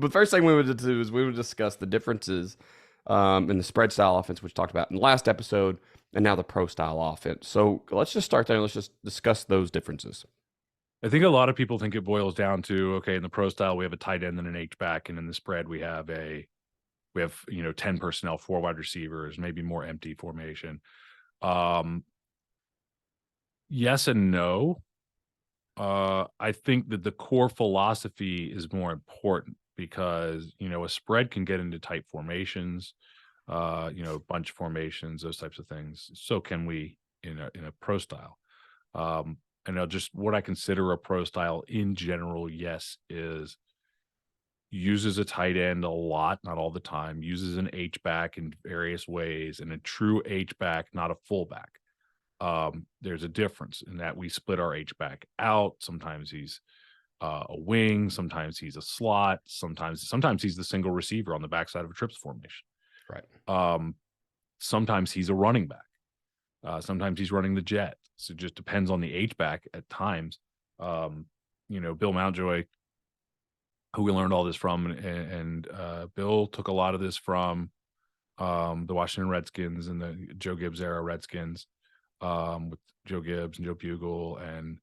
the first thing we would do is we would discuss the differences in the spread style offense, which we talked about in the last episode, and now the pro style offense. So let's just start there. Let's just discuss those differences. I think a lot of people think it boils down to, okay, in the pro style, we have a tight end and an H back, and in the spread, we have 10 personnel, 4 wide receivers, maybe more empty formation. Yes and no. I think that the core philosophy is more important because a spread can get into tight formations, bunch formations, those types of things. So can we in a pro style. I know just what I consider a pro style in general, yes, is uses a tight end a lot, not all the time, uses an H back in various ways, and a true H back, not a fullback. There's a difference in that we split our H back out. Sometimes he's a wing, sometimes he's a slot, sometimes he's the single receiver on the backside of a trips formation. Right. Sometimes he's a running back. Sometimes he's running the jet. So it just depends on the H back at times. Bill Mountjoy, who we learned all this from, and Bill took a lot of this from the Washington Redskins and the Joe Gibbs era Redskins, with Joe Gibbs and Joe Bugle, and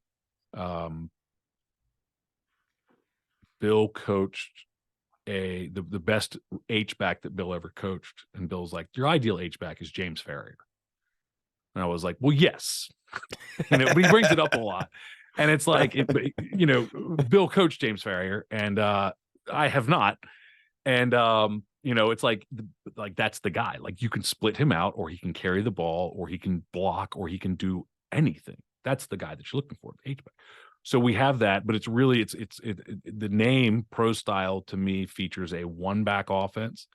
Bill coached the best H back that Bill ever coached, and Bill's like, your ideal H back is James Farrier, and I was like, well, yes, and he brings it up a lot, and it's like, Bill coached James Farrier, and I have not, and it's like that's the guy. Like, you can split him out, or he can carry the ball, or he can block, or he can do anything. That's the guy that you're looking for, the H back. So we have that, but it's really the name pro style to me features a one back offense,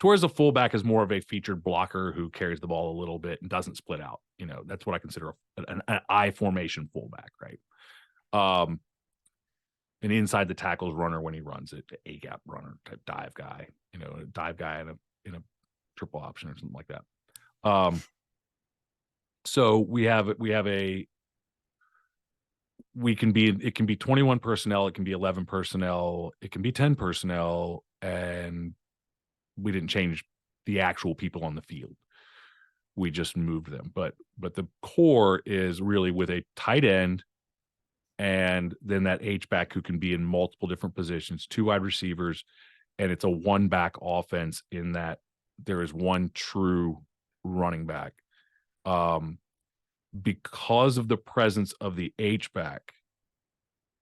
whereas a fullback is more of a featured blocker who carries the ball a little bit and doesn't split out. That's what I consider an I formation fullback, right? An inside the tackles runner when he runs it, A gap runner type dive guy, a dive guy in a triple option or something like that. So it can be 21 personnel, it can be 11 personnel, it can be 10 personnel, and we didn't change the actual people on the field. We just moved them. But the core is really with a tight end, and then that H back who can be in multiple different positions, 2 wide receivers, and it's a one back offense in that there is one true running back. Because of the presence of the H back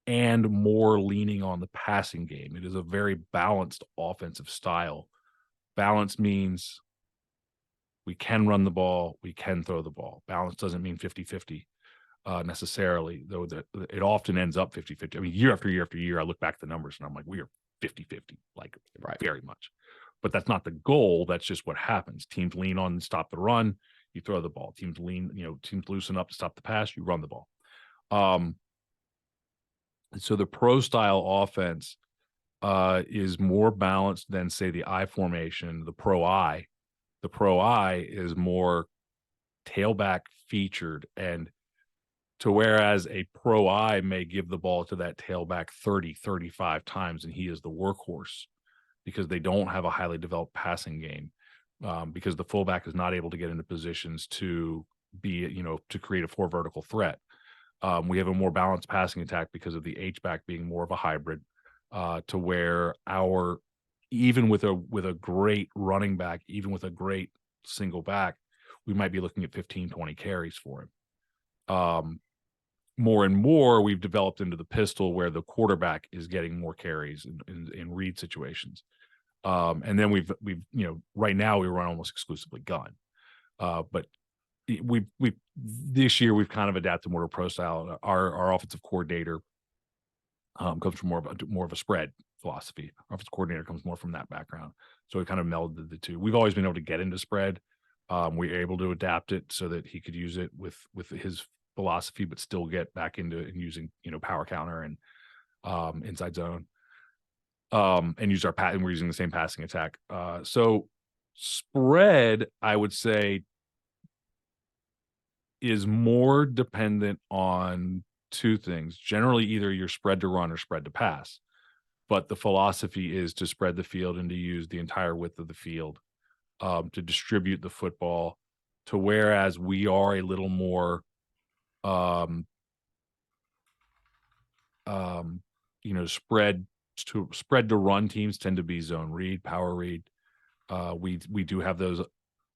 and more leaning on the passing game, it is a very balanced offensive style. Balance means we can run the ball, we can throw the ball. Balance doesn't mean 50-50 necessarily, though it often ends up 50-50. I mean, year after year after year, I look back at the numbers and I'm like, we are 50-50, like, right, very much. But that's not the goal. That's just what happens. Teams lean on and stop the run, you throw the ball. Teams loosen up to stop the pass, you run the ball. So the pro style offense is more balanced than, say, the I formation, the pro I. The pro I is more tailback featured, and to whereas a pro I may give the ball to that tailback 30-35 times, and he is the workhorse because they don't have a highly developed passing game, because the fullback is not able to get into positions to be, to create a 4 vertical threat. We have a more balanced passing attack because of the H back being more of a hybrid, to where even with a great running back, even with a great single back, we might be looking at 15-20 carries for him. More and more, we've developed into the pistol where the quarterback is getting more carries in read situations. And then we've right now we run almost exclusively gun. But we this year we've kind of adapted more to pro style. Our offensive coordinator comes from more of a spread philosophy. Our offensive coordinator comes more from that background, so we kind of melded the two. We've always been able to get into spread. We were able to adapt it so that he could use it with his philosophy, but still get back into using power counter and inside zone, and use and we're using the same passing attack. So spread, I would say, is more dependent on 2 things. Generally, either you're spread to run or spread to pass. but the philosophy is to spread the field and to use the entire width of the field, to distribute the football, to whereas we are a little more, um, um, spread to run teams tend to be zone read, power read. We do have those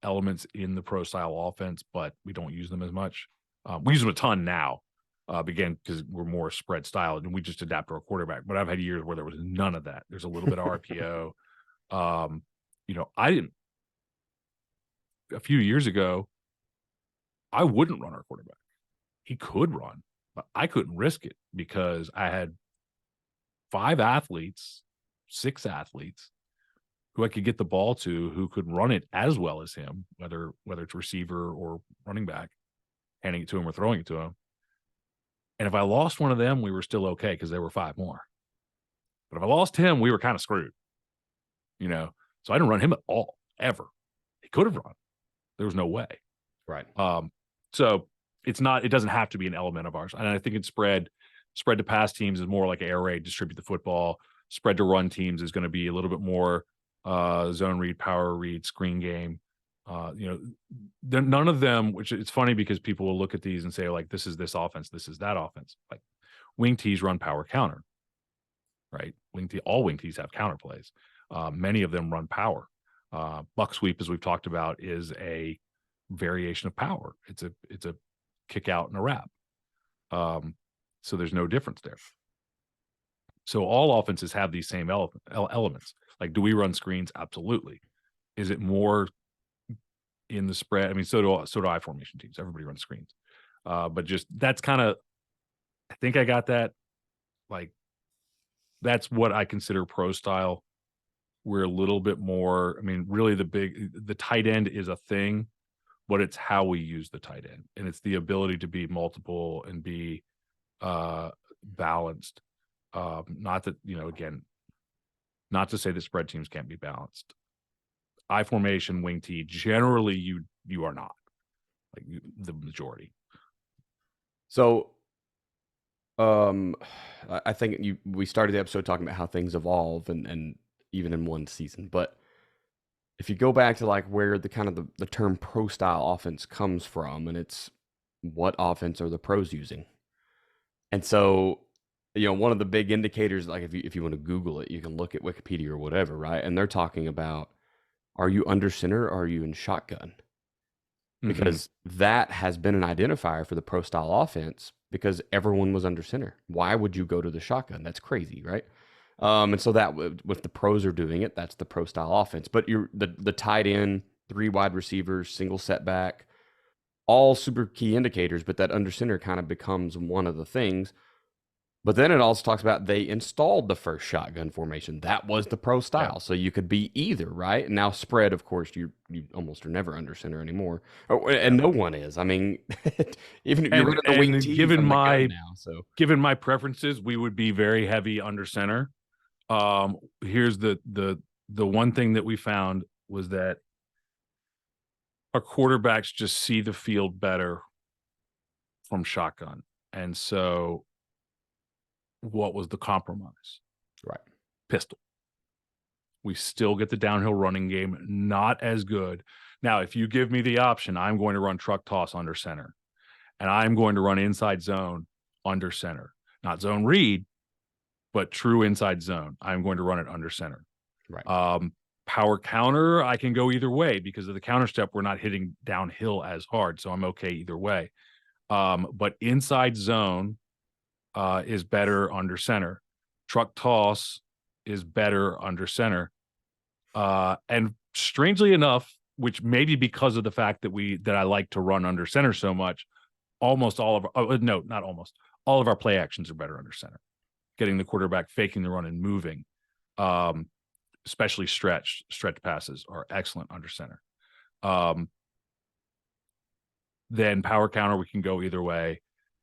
elements in the pro style offense, but we don't use them as much. We use them a ton now, again, because we're more spread style and we just adapt to our quarterback. But I've had years where there was none of that. There's a little bit of RPO. I didn't a few years ago, I wouldn't run our quarterback. He could run, but I couldn't risk it because I had 6 athletes who I could get the ball to who could run it as well as him, whether it's receiver or running back, handing it to him or throwing it to him. And if I lost one of them, we were still okay because there were 5 more. But if I lost him, we were kind of screwed, you know. So I didn't run him at all, ever. He could have run. There was no way. Right. So it doesn't have to be an element of ours. And I think it's spread to pass teams is more like air raid, distribute the football. Spread to run teams is going to be a little bit more zone read, power read, screen game. None of them, which it's funny because people will look at these and say, like, this is this offense, this is that offense. Like wing tees run power counter, right? All wing tees have counter plays. Many of them run power. Buck sweep, as we've talked about, is a variation of power. It's a kick out and a wrap. So there's no difference there. So all offenses have these same elements. Like, do we run screens? Absolutely. Is it more in the spread? I mean, so do I formation teams. Everybody runs screens. But just that's kind of, I think I got that. Like, that's what I consider pro style. We're a little bit more, I mean, really the tight end is a thing, but it's how we use the tight end. And it's the ability to be multiple and be balanced. Not that, again, not to say that spread teams can't be balanced. I formation, wing tee, generally you are not, like the majority. So, I think we started the episode talking about how things evolve and even in one season. But if you go back to like where the kind of the term pro style offense comes from, and it's what offense are the pros using? And so, one of the big indicators, like if you want to Google it, you can look at Wikipedia or whatever, right? And they're talking about, are you under center or are you in shotgun? Because that has been an identifier for the pro style offense because everyone was under center. Why would you go to the shotgun? That's crazy, right? And so that if the pros are doing it, that's the pro style offense. But the tight end, 3 wide receivers, single setback, all super key indicators. But that under center kind of becomes one of the things. But then it also talks about they installed the first shotgun formation. That was the pro style. Yeah. So you could be either, right? And now spread, of course, you almost are never under center anymore. And no one is. I mean, even if you're running the wing tee given my now. So given my preferences, we would be very heavy under center. Here's the one thing that we found was that our quarterbacks just see the field better from shotgun. And so what was the compromise? Right. Pistol. We still get the downhill running game, not as good. Now, if you give me the option, I'm going to run truck toss under center, and I'm going to run inside zone under center. Not zone read, but true inside zone. I'm going to run it under center. Right. Power counter, I can go either way because of the counter step. We're not hitting downhill as hard, so I'm okay either way. But inside zone is better under center. Truck toss is better under center. And strangely enough, which maybe because of the fact that I like to run under center so much, almost all of not almost all of our play actions are better under center. Getting the quarterback faking the run and moving, especially stretch passes are excellent under center. Then power counter, we can go either way,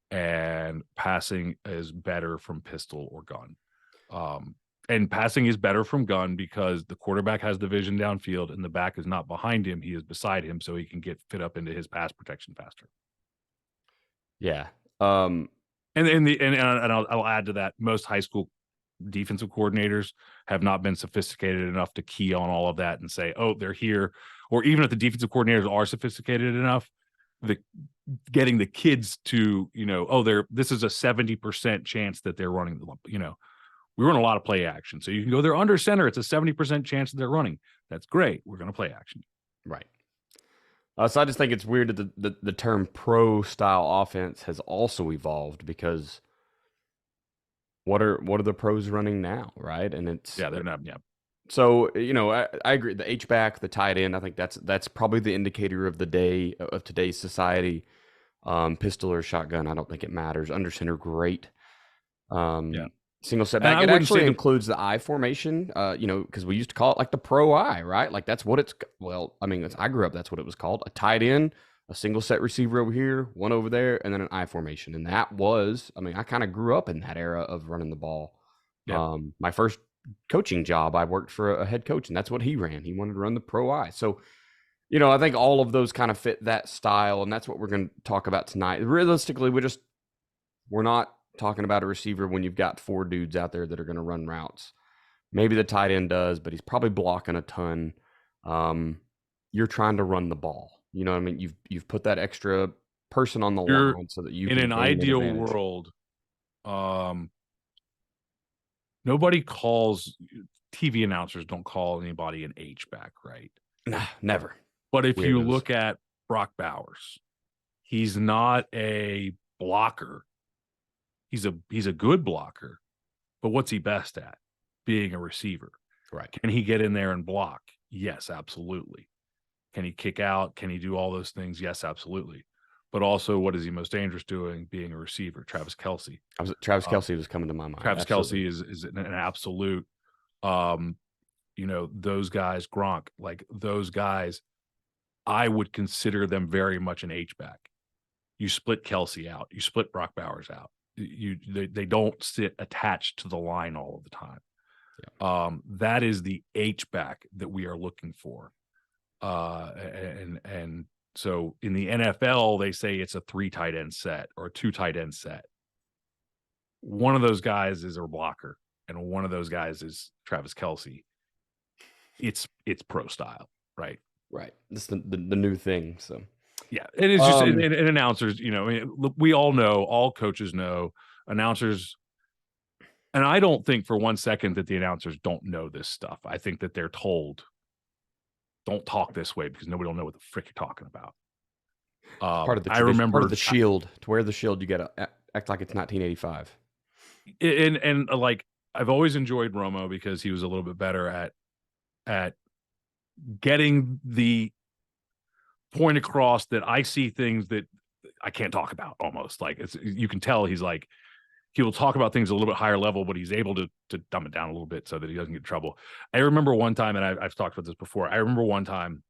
and passing is better from pistol or gun. And passing is better from gun because the quarterback has the vision downfield and the back is not behind him. He is beside him, so he can get fit up into his pass protection faster. Yeah. And I'll add to that, most high school defensive coordinators have not been sophisticated enough to key on all of that and say, oh, they're here. Or even if the defensive coordinators are sophisticated enough, the getting the kids to, this is a 70% chance that they're running, we run a lot of play action. So you can go, they're under center. It's a 70% chance that they're running. That's great. We're going to play action. Right. So I just think it's weird that the term pro style offense has also evolved, because what are the pros running now, right? And they're not. Yeah. So I agree. The H back, the tight end, I think that's probably the indicator of the day of today's society. Pistol or shotgun, I don't think it matters. Under center, great. Single setback. It actually includes the I formation, because we used to call it like the pro I, right? Like that's what it's, well, I mean, I grew up, that's what it was called. A tight end, a single set receiver over here, one over there, and then an I formation. And that was, I mean, I kind of grew up in that era of running the ball. Yeah. My first coaching job, I worked for a head coach, and that's what he ran. He wanted to run the pro I. So, I think all of those kind of fit that style, and that's what we're going to talk about tonight. Realistically, we're not talking about a receiver when you've got 4 dudes out there that are going to run routes. Maybe the tight end does, but he's probably blocking a ton. You're trying to run the ball. You know what I mean? You've put that extra person on the line so that you in can an ideal world, nobody calls, TV announcers don't call anybody an H-back, right? Nah, never. But if you look at Brock Bowers, he's not a blocker. He's a good blocker, but what's he best at? Being a receiver. Right. Can he get in there and block? Yes, absolutely. Can he kick out? Can he do all those things? Yes, absolutely. But also, what is he most dangerous doing? Being a receiver. Travis Kelce. Travis Kelce was coming to my mind. Travis Kelce is an absolute, those guys, Gronk, like those guys, I would consider them very much an H-back. You split Kelce out. You split Brock Bowers out. They don't sit attached to the line all of the time. Yeah. That is the H-back that we are looking for. And so in the NFL, they say it's a 3 tight end set or a 2 tight end set. One of those guys is a blocker, and one of those guys is Travis Kelce. It's pro style, right? Right. This is the new thing. So yeah, it is just and announcers. We all know, all coaches know, announcers. And I don't think for one second that the announcers don't know this stuff. I think that they're told, don't talk this way because nobody will know what the frick you're talking about. Part of the tradition, part of the shield. To wear the shield, you got to act like it's 1985. And like I've always enjoyed Romo because he was a little bit better at getting the point across that I see things that I can't talk about. Almost like you can tell he's like, he will talk about things a little bit higher level, but he's able to dumb it down a little bit so that he doesn't get in trouble. I remember one time, and I've talked about this before. I remember one time,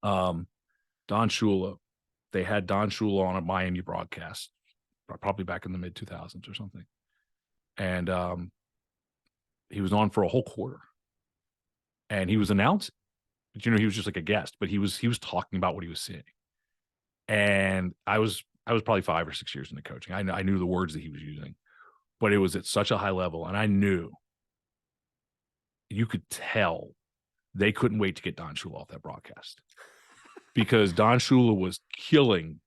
Don Shula, they had Don Shula on a Miami broadcast, probably back in the mid 2000s or something. And he was on for a whole quarter, and he was announcing, but he was just like a guest, but he was talking about what he was seeing. And I was probably 5 or 6 years into coaching. I knew the words that he was using, but it was at such a high level. And I knew, you could tell they couldn't wait to get Don Shula off that broadcast because Don Shula was killing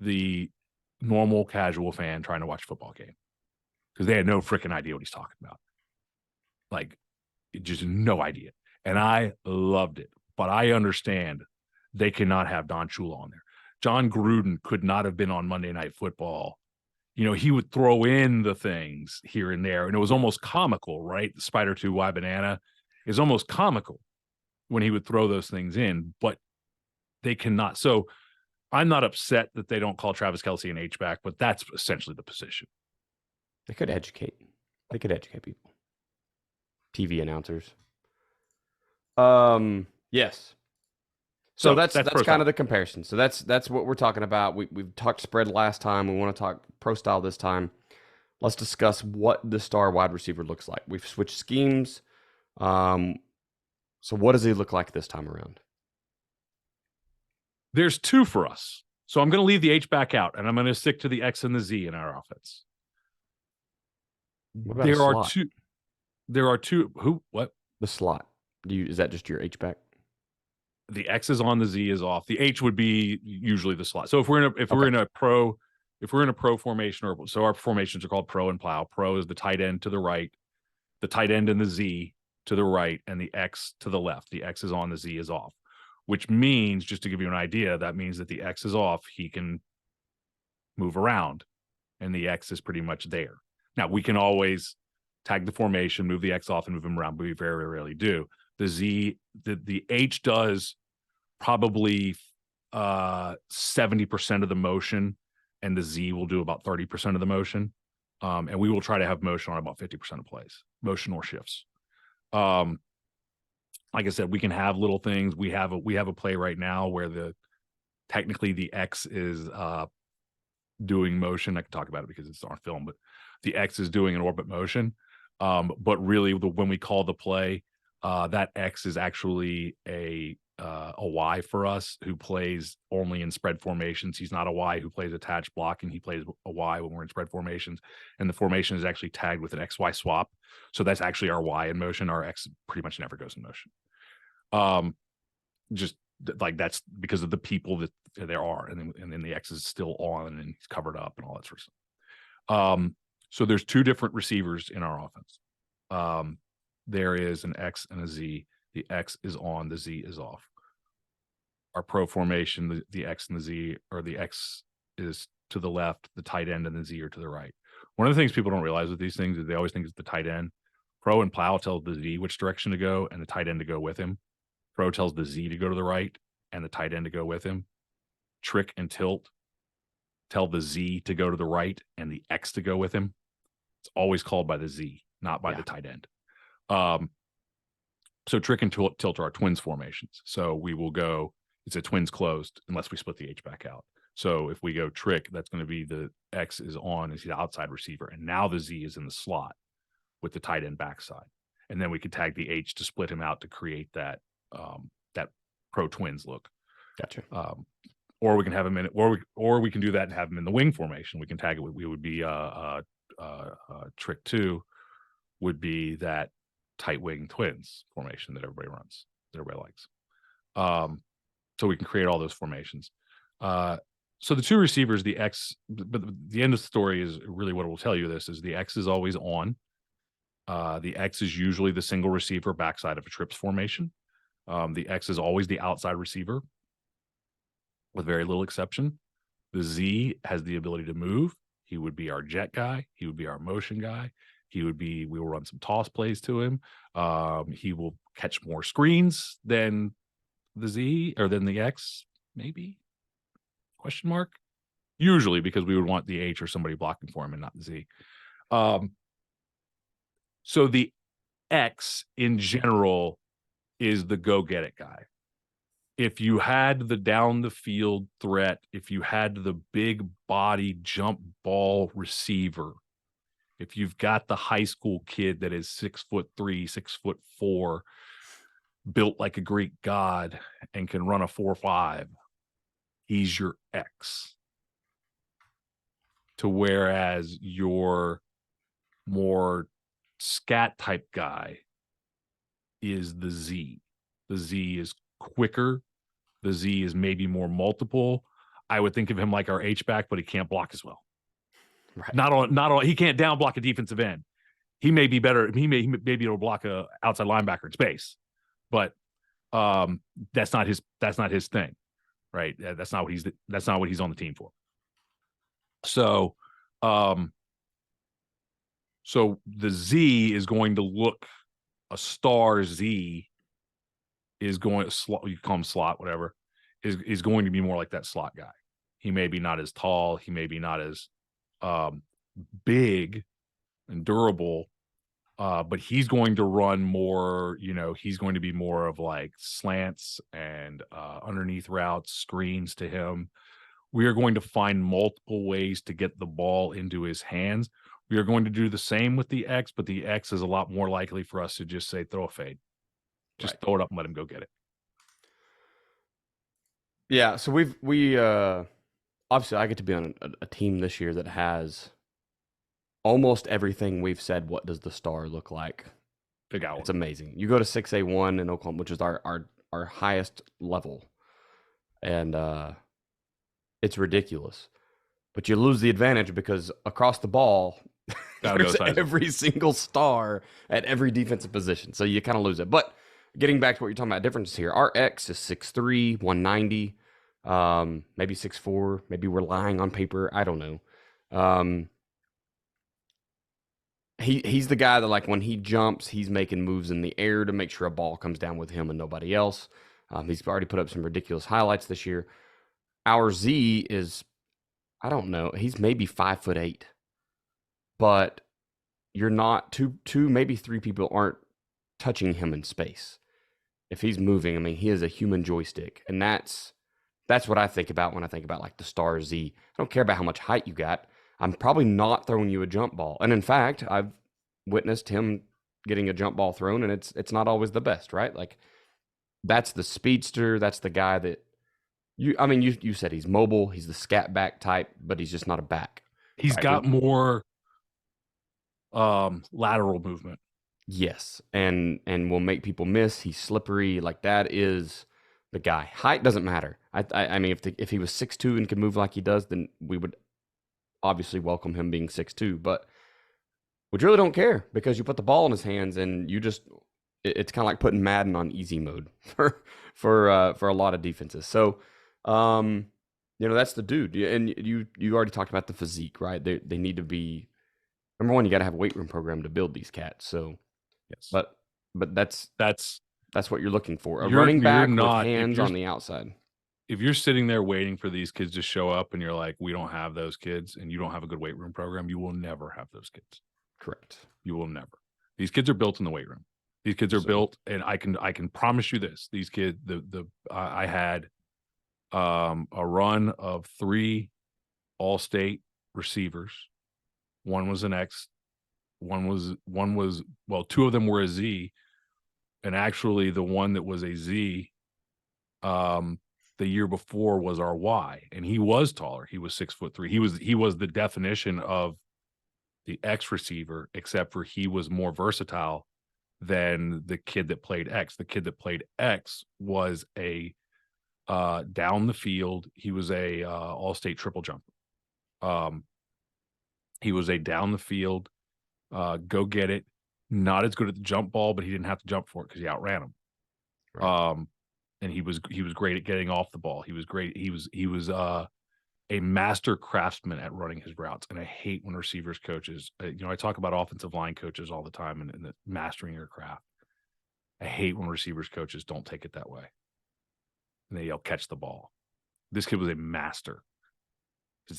the normal casual fan trying to watch a football game because they had no freaking idea what he's talking about. Like, just no idea. And I loved it, but I understand they cannot have Don Shula on there. John Gruden could not have been on Monday Night Football. He would throw in the things here and there, and it was almost comical, right? The Spider 2 Y Banana is almost comical when he would throw those things in, but they cannot. So I'm not upset that they don't call Travis Kelce an H-back, but that's essentially the position. They could educate people. TV announcers. Yes. So that's kind of the comparison. So that's what we're talking about. We've talked spread last time. We want to talk pro style this time. Let's discuss what the star wide receiver looks like. We've switched schemes. So what does he look like this time around? There's 2 for us. So I'm going to leave the H back out, and I'm going to stick to the X and the Z in our offense. What about a There are slot? two. There are two. Who? What? The slot. Is that just your H back? The X is on, the Z is off. The H would be usually the slot. So if we're in Okay. a pro formation, or so our formations are called pro and plow. Pro is the tight end to the right, the tight end and the Z to the right, and the X to the left. The X is on, the Z is off. Which means, just to give you an idea, that means that the X is off, he can move around, and the X is pretty much there. Now we can always tag the formation, move the X off, and move him around, but we very rarely do. The H does probably 70% of the motion, and the Z will do about 30% of the motion. And we will try to have motion on about 50% of plays, motion or shifts. Like I said, we can have little things. We have a play right now where technically the X is doing motion. I can talk about it because it's on film, but the X is doing an orbit motion. But really, when we call the play, that X is actually a Y for us who plays only in spread formations. He's not a Y who plays attached blocking. He plays a Y when we're in spread formations, and the formation is actually tagged with an XY swap. So that's actually our Y in motion. Our X pretty much never goes in motion. Just like that's because of the people that there are, and then the X is still on and he's covered up and all that sort of stuff. So there's two different receivers in our offense. There is an X and a Z. The X is on, the Z is off. Our pro formation, the X and the Z, or the X is to the left, the tight end and the Z are to the right. One of the things people don't realize with these things is they always think it's the tight end. Pro and plow tells the Z which direction to go and the tight end to go with him. Pro tells the Z to go to the right and the tight end to go with him. Trick and tilt tell the Z to go to the right and the X to go with him. It's always called by the Z, not by the tight end. So trick and tilt are our twins formations. So we will go, it's a twins closed unless we split the H back out. So if we go trick, that's going to be the X is on, is the outside receiver. And now the Z is in the slot with the tight end backside. And then we could tag the H to split him out to create that pro twins look. Gotcha. Or we can have him in, or we can do that and have him in the wing formation. We can tag it. We would be trick 2 would be that tight wing twins formation that everybody runs, that everybody likes. So we can create all those formations. So the two receivers, the X, but the end of the story is really what it will tell you. This is the X is always on. The X is usually the single receiver backside of a trips formation. The X is always the outside receiver, with very little exception. The Z has the ability to move. He would be our jet guy. He would be our motion guy. We will run some toss plays to him. He will catch more screens than the Z or than the X, maybe? Question mark? Usually because we would want the H or somebody blocking for him and not the Z. So the X in general is the go get it guy. If you had the down the field threat, if you had the big body jump ball receiver, if you've got the high school kid that is 6'3", 6'4", built like a Greek god and can run a 4.5, he's your X. To whereas your more scat type guy is the Z. The Z is quicker. The Z is maybe more multiple. I would think of him like our H back, but he can't block as well. Right. Not all. He can't down block a defensive end. He may be better. He may be able to block a outside linebacker in space, but that's not his thing, right? That's not what he's on the team for. So, so the Z is going to look, a star Z is going slot. You call him slot, whatever. Is going to be more like that slot guy. He may be not as tall. He may be not as big and durable, but he's going to run more. He's going to be more of like slants and underneath routes, screens to him. We are going to find multiple ways to get the ball into his hands. We are going to do the same with the X, but the X is a lot more likely for us to just say throw a fade. Just throw it up and let him go get it. Yeah, so we obviously I get to be on a team this year that has almost everything we've said, what does the star look like? They got It's one. amazing. You go to 6A1 in Oklahoma, which is our highest level, and it's ridiculous. But you lose the advantage because across the ball, Got the other there's side. every single star at every defensive position. So you kind of lose it. But getting back to what you're talking about, differences here. Our X is 6'3", 190, maybe 6'4". Maybe we're lying on paper. I don't know. He's the guy that, like, when he jumps, he's making moves in the air to make sure a ball comes down with him and nobody else. He's already put up some ridiculous highlights this year. Our Z is, I don't know, he's maybe 5'8", but you're not two, maybe three people aren't touching him in space. If he's moving, I mean, he is a human joystick, and that's what I think about when I think about, like, the Star Z. I don't care about how much height you got. I'm probably not throwing you a jump ball, and in fact, I've witnessed him getting a jump ball thrown, and it's not always the best, right? Like, that's the speedster. That's the guy that I mean, you said he's mobile. He's the scat back type, but he's just not a back, He's right? got more lateral movement. Yes, and will make people miss. He's slippery. Like, that is the guy. Height doesn't matter. I mean, if he was 6'2" and could move like he does, then we would obviously welcome him being 6'2". But we really don't care because you put the ball in his hands and you just it's kind of like putting Madden on easy mode for a lot of defenses. So, that's the dude. And you already talked about the physique, right? They need to be, number one. You got to have a weight room program to build these cats. So, Yes. but that's That's what you're looking for. A you're running you're back with not hands on the outside. if you're sitting there waiting for these kids to show up and you're like, we don't have those kids, and you don't have a good weight room program, you will never have those kids. Correct. You will never. These kids are built in the weight room. These kids are So, built, and I can promise you this. These kids, I had a run of 3 all-state receivers. One was an X, one was well, 2 of them were a Z, and actually the one that was a Z the year before was our Y, and he was taller. He was 6'3". He was the definition of the X receiver, except for he was more versatile than the kid that played X. The kid that played X was a down the field. He was a all-state triple jumper. Um, he was a down the field, go get it. Not as good at the jump ball, but he didn't have to jump for it because he outran him. right. And he was great at getting off the ball. He was great. He was a master craftsman at running his routes. And I hate when receivers coaches, I talk about offensive line coaches all the time and the mastering your craft. I hate when receivers coaches don't take it that way. And they yell, catch the ball. This kid was a master.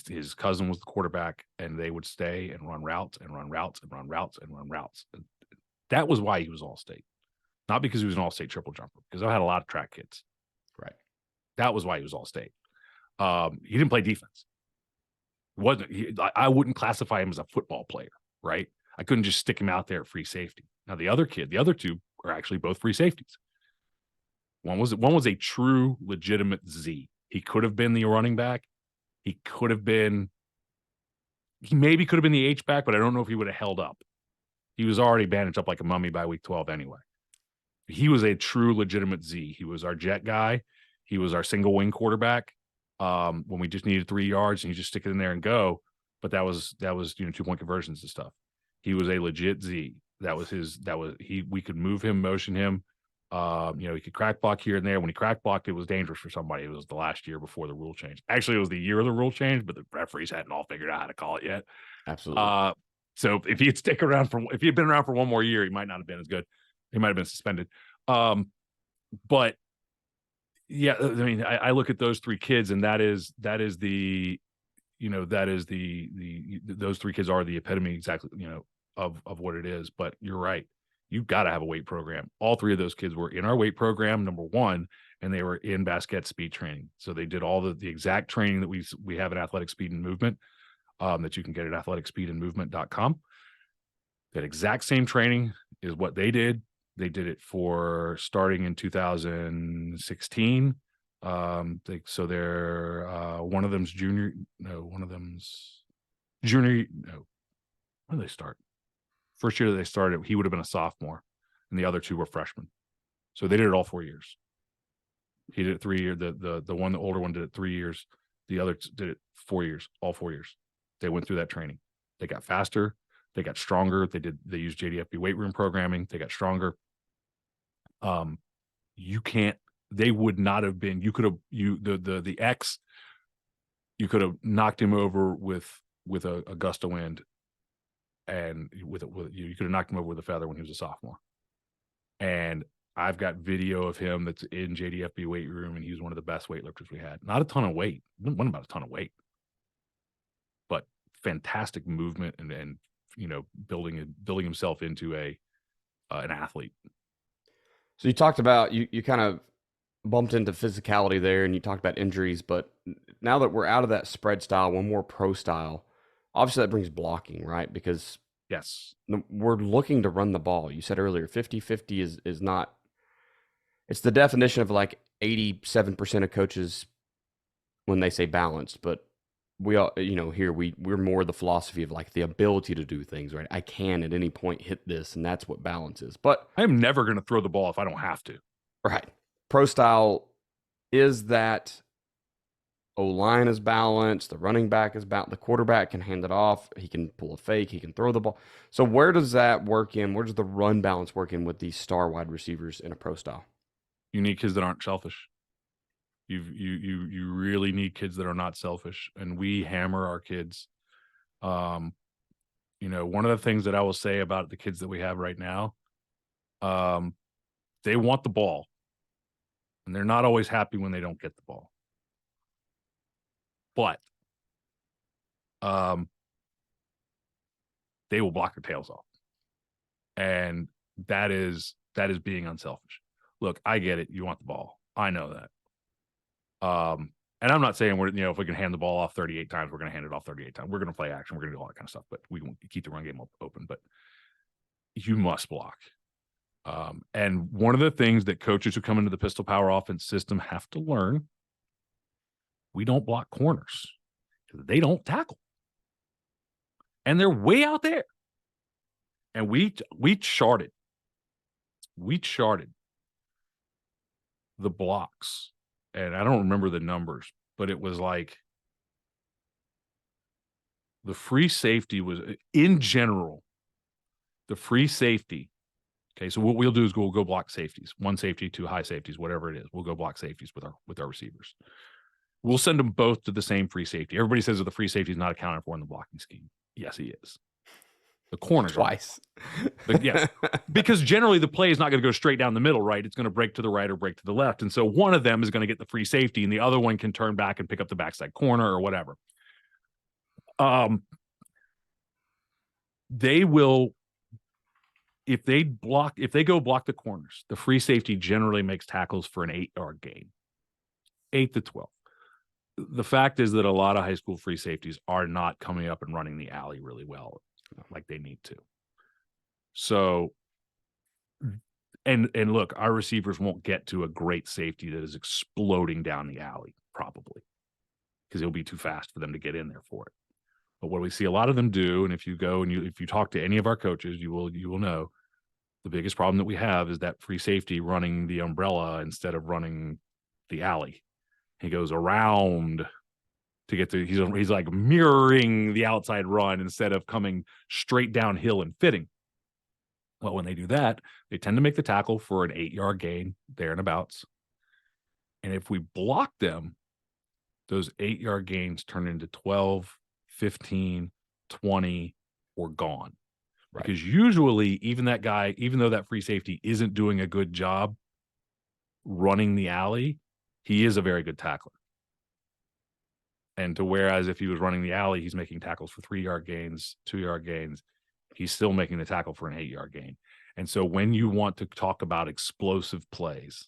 His cousin was the quarterback, and they would stay and run routes and run routes and run routes and run routes. And that was why he was all state. Not because he was an all state triple jumper, because I had a lot of track kids. Right. That was why he was all state. He didn't play defense. I wouldn't classify him as a football player, right? I couldn't just stick him out there at free safety. Now the other 2 are actually both free safeties. One was a true legitimate Z. He could have been the running back. He maybe could have been the H back, but I don't know if he would have held up. He was already bandaged up like a mummy by week 12 anyway. He was a true legitimate Z. He was our jet guy. He was our single wing quarterback. When we just needed 3 yards and you just stick it in there and go. But that was 2-point conversions and stuff. He was a legit Z. We could move him, motion him. He could crack block here and there. When he crack blocked, it was dangerous for somebody. It was the last year before the rule change. Actually, it was the year of the rule change, but the referees hadn't all figured out how to call it yet. Absolutely. So if he had been around for one more year, he might not have been as good. He might have been suspended. But yeah, I mean, I look at those 3 kids, and those 3 kids are the epitome exactly, of what it is. But you're right. You've got to have a weight program. All 3 of those kids were in our weight program, number 1, and they were in basket speed training. So they did all the exact training that we have in athletic speed and movement, that you can get at athleticspeedandmovement.com. That exact same training is what they did. They did it for starting in 2016. So they're one of them's junior. No, one of them's junior. No, When did they start? First year that they started, he would have been a sophomore, and the other two were freshmen. So they did it all 4 years. He did it 3 years. The one, the older one, did it 3 years. The other did it 4 years. All 4 years. They went through that training. They got faster. They got stronger. They used JDFB weight room programming. They got stronger. You can't. They would not have been. You could have the X. You could have knocked him over with a gust of wind, and you could have knocked him over with a feather when he was a sophomore. And I've got video of him that's in JDFB weight room, and he was one of the best weightlifters we had. Not a ton of weight. It wasn't about a ton of weight, but fantastic movement and building himself into an athlete. So you talked about you kind of bumped into physicality there, and you talked about injuries. But now that we're out of that spread style, one more pro style, obviously that brings blocking, right? Because Yes, we're looking to run the ball. You said earlier, 50-50 is not. It's the definition of like 87% of coaches when they say balanced, but we all, here we're more the philosophy of like the ability to do things, right? I can at any point hit this, and that's what balance is. But I am never going to throw the ball if I don't have to. right, pro style is that O-line is balanced, the running back is balanced, the quarterback can hand it off, he can pull a fake, he can throw the ball. So where does that work in? Where does the run balance work in with these star wide receivers in a pro style? You need kids that aren't selfish. You really need kids that are not selfish, and we hammer our kids. One of the things that I will say about the kids that we have right now, they want the ball, and they're not always happy when they don't get the ball. But they will block their tails off, and that is being unselfish. Look, I get it. You want the ball. I know that. And I'm not saying if we can hand the ball off 38 times, we're going to hand it off 38 times. We're going to play action. We're going to do all that kind of stuff, but we can keep the run game open. But you must block. And one of the things that coaches who come into the pistol power offense system have to learn, we don't block corners. They don't tackle. And they're way out there. And we charted the blocks. And I don't remember the numbers, but it was like the free safety was, in general, the free safety. Okay, so what we'll do is we'll go block safeties, one safety, two high safeties, whatever it is. We'll go block safeties with our receivers. We'll send them both to the same free safety. Everybody says that the free safety is not accounted for in the blocking scheme. Yes, he is. The corners twice. Yes, because generally the play is not going to go straight down the middle, right? It's going to break to the right or break to the left. And so one of them is going to get the free safety, and the other one can turn back and pick up the backside corner or whatever. They will, if they go block the corners, the free safety generally makes tackles for an 8-yard gain, 8 to 12. The fact is that a lot of high school free safeties are not coming up and running the alley really well, like they need to. So, and look, our receivers won't get to a great safety that is exploding down the alley, probably, because it'll be too fast for them to get in there for it. But what we see a lot of them do, and if you go and if you talk to any of our coaches, you will know the biggest problem that we have is that free safety running the umbrella instead of running the alley. He goes around to get to, he's like mirroring the outside run instead of coming straight downhill and fitting. Well, when they do that, they tend to make the tackle for an 8-yard gain there and abouts. And if we block them, those 8-yard gains turn into 12, 15, 20, or gone. Right. Because usually even that guy, even though that free safety isn't doing a good job running the alley, he is a very good tackler. And to whereas if he was running the alley, he's making tackles for 3-yard gains, 2-yard gains, he's still making the tackle for an 8-yard gain. And so when you want to talk about explosive plays